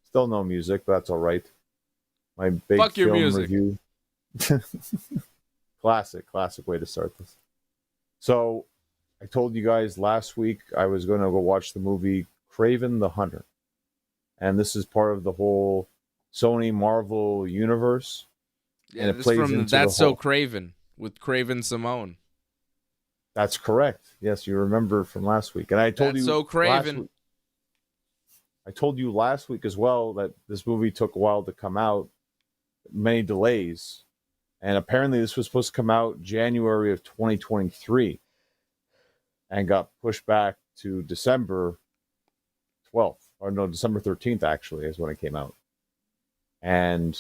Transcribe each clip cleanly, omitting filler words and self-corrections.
Still no music, but that's all right. My big Fuck your film music. review. Classic way to start this. So, I told you guys last week I was going to go watch the movie Kraven the Hunter. And this is part of the whole Sony-Marvel universe. And Yeah, it this plays from into the That's So whole... Craven with Craven Simone. That's correct. Yes, you remember from last week. And That's So Craven. I told you last week as well that this movie took a while to come out, many delays. And apparently this was supposed to come out January of 2023 and got pushed back to December 12th. Or no, December 13th actually is when it came out. And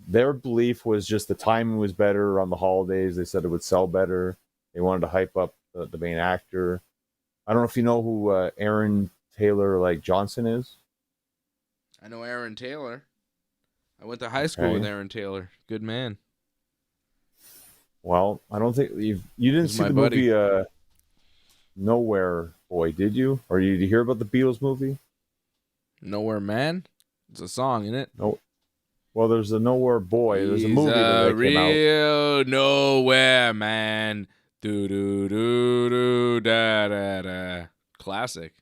their belief was just the timing was better on the holidays. They said it would sell better. They wanted to hype up the main actor. I don't know if you know who Aaron Taylor Johnson is. I know Aaron Taylor. I went to high school with Okay. Aaron Taylor. Good man. Well, I don't think you didn't He's see my the buddy. movie Nowhere Boy, did you? Or did you hear about the Beatles movie? Nowhere Man? It's a song, isn't it? No. Well, there's a Nowhere Boy. There's a He's movie a that came out. real nowhere man. Do do do do da da da. Classic.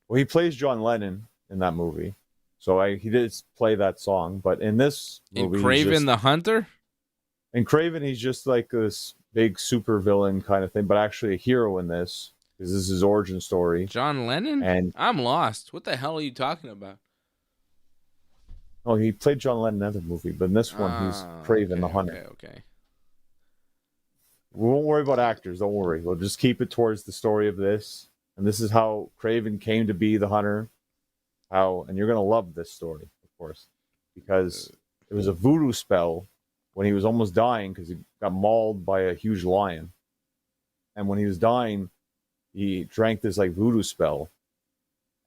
Well, he plays John Lennon in that movie, so he did play that song. But in this In movie, Kraven the Hunter? in Craven, he's just like this big super villain kind of thing, but actually a hero in this because this is his origin story. John Lennon? And I'm lost. What the hell are you talking about? oh, he played John Lennon in another movie, but in this one, he's Kraven the Hunter. Okay. We won't worry about actors. Don't worry. We'll just keep it towards the story of this. And this is how Kraven came to be the hunter. And you're going to love this story, of course, because it was a voodoo spell when he was almost dying because he got mauled by a huge lion. And when he was dying, he drank this voodoo spell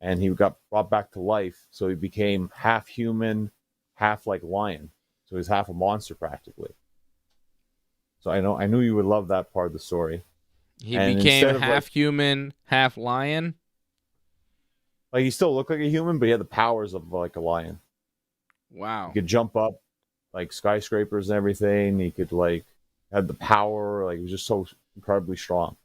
and he got brought back to life. So he became half human, half lion. So he's half a monster practically. So I knew you would love that part of the story. He And became instead of half human, half lion. he still looked like a human, but he had the powers of a lion. Wow. He could jump up skyscrapers and everything. He could had the power. He was just so incredibly strong.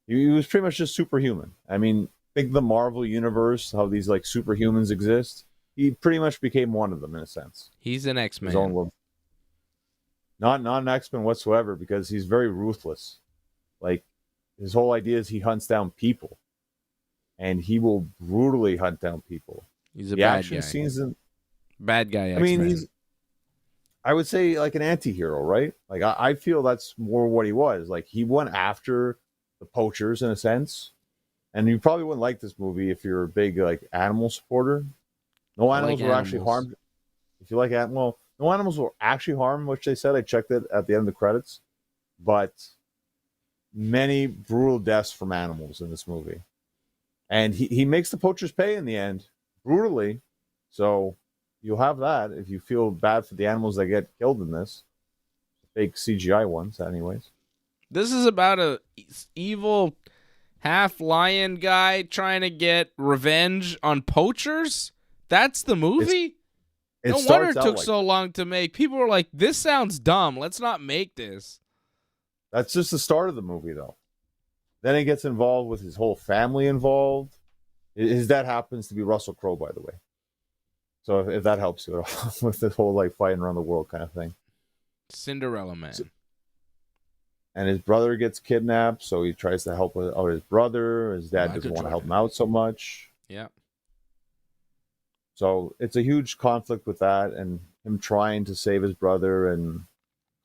He was pretty much just superhuman. I mean, think the Marvel universe, how these superhumans exist. He pretty much became one of them in a sense. He's an His own X-Man. little... Not an X-Men whatsoever because he's very ruthless. His whole idea is he hunts down people, and he will brutally hunt down people. He's a The bad action guy. scenes in... Bad guy X-Man. I mean, I would say an anti-hero, right? I feel that's more what he was. He went after the poachers in a sense. And you probably wouldn't like this movie if you're a big animal supporter. No I animals like were actually animals. harmed. If you like animal, no animals were actually harmed, which they said. I checked it at the end of the credits. But many brutal deaths from animals in this movie. And he makes the poachers pay in the end, brutally. So you'll have that if you feel bad for the animals that get killed in this. Fake CGI ones, anyways. This is about a evil half lion guy trying to get revenge on poachers? That's the movie? No wonder it took so long to make. People were like, this sounds dumb. Let's not make this. That's just the start of the movie, though. Then he gets involved with his whole family involved. His dad happens to be Russell Crowe, by the way. So if that helps you at all with this whole fighting around the world kind of thing. Cinderella Man. And his brother gets kidnapped, so he tries to help out his brother. His dad doesn't want to help him out so much. Yeah. So it's a huge conflict with that, and him trying to save his brother, and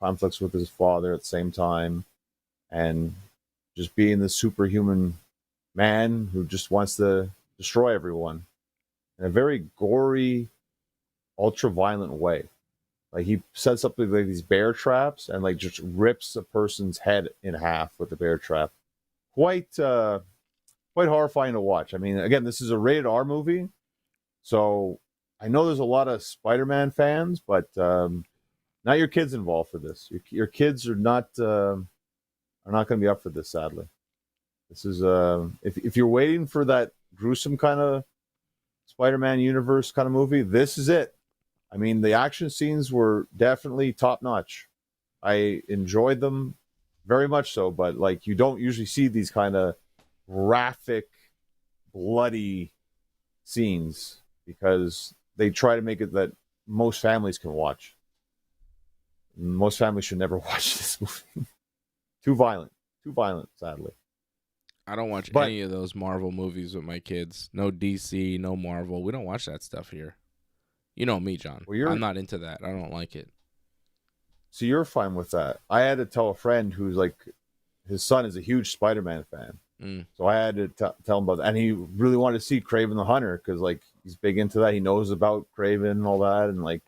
conflicts with his father at the same time, and just being the superhuman man who just wants to destroy everyone in a very gory, ultra-violent way. He sets up these bear traps and just rips a person's head in half with the bear trap. Quite horrifying to watch. I mean, again, this is a rated R movie, so I know there's a lot of Spider-Man fans, but not your kids involved for this. Your kids are not going to be up for this, sadly. This is if you're waiting for that gruesome kind of Spider-Man universe kind of movie, this is it. I mean, the action scenes were definitely top notch. I enjoyed them very much so, but like you don't usually see these kind of graphic, bloody scenes because they try to make it that most families can watch. Most families should never watch this movie. Too violent, sadly. I don't watch any of those Marvel movies with my kids. No DC, no Marvel. We don't watch that stuff here. You know me, John. Well, I'm not into that. I don't like it. So you're fine with that. I had to tell a friend who's like, his son is a huge Spider-Man fan. So I had to tell him about that. And he really wanted to see Kraven the Hunter because like he's big into that. He knows about Kraven and all that and like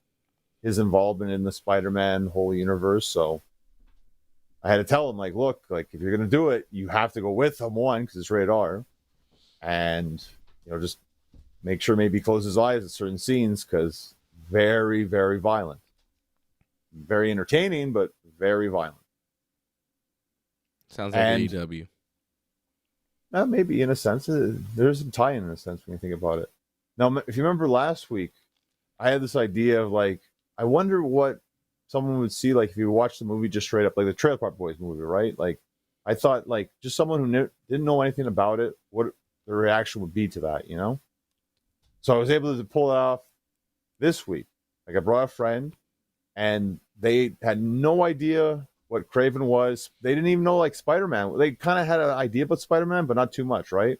his involvement in the Spider-Man whole universe. So I had to tell him, like, look, like if you're gonna do it, you have to go with him, one, because it's rated R, and just make sure maybe close his eyes at certain scenes because very, very violent, very entertaining, but very violent. Sounds like AEW. Maybe in a sense, there's some tie-in a sense when you think about it. Now, if you remember last week, I had this idea of like, I wonder what someone would see like if you watch the movie just straight up, like the Trailer Park Boys movie, right? Like I thought like just someone who didn't know anything about it, what the reaction would be to that, So I was able to pull it off this week. Like I brought a friend and they had no idea what Kraven was. They didn't even know like Spider-Man. They kind of had an idea about Spider-Man, but not too much, right?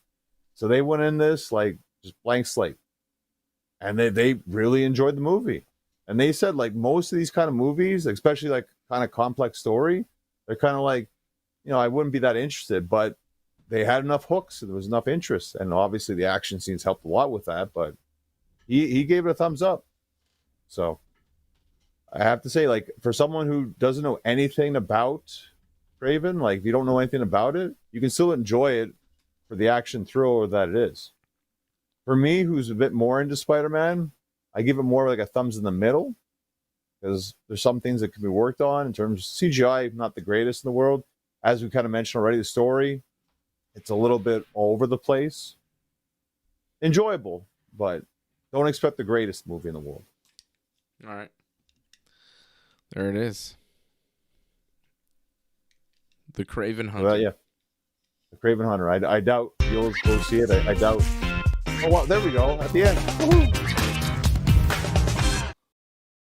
So they went in this like just blank slate. And they really enjoyed the movie. And they said, like, most of these kind of movies, especially, like, kind of complex story, they're kind of like, I wouldn't be that interested. But they had enough hooks. And there was enough interest. And obviously the action scenes helped a lot with that. But he gave it a thumbs up. So I have to say, like, for someone who doesn't know anything about Kraven, like, if you don't know anything about it, you can still enjoy it for the action thriller that it is. For me, who's a bit more into Spider-Man, I give it more like a thumbs in the middle because there's some things that can be worked on in terms of CGI, not the greatest in the world. As we kind of mentioned already, the story, it's a little bit all over the place. Enjoyable, but don't expect the greatest movie in the world. All right. There it is. The Kraven Hunter. Well, yeah. The Kraven Hunter. I doubt you'll go see it. I doubt. Oh, well, there we go. At the end. Woo-hoo.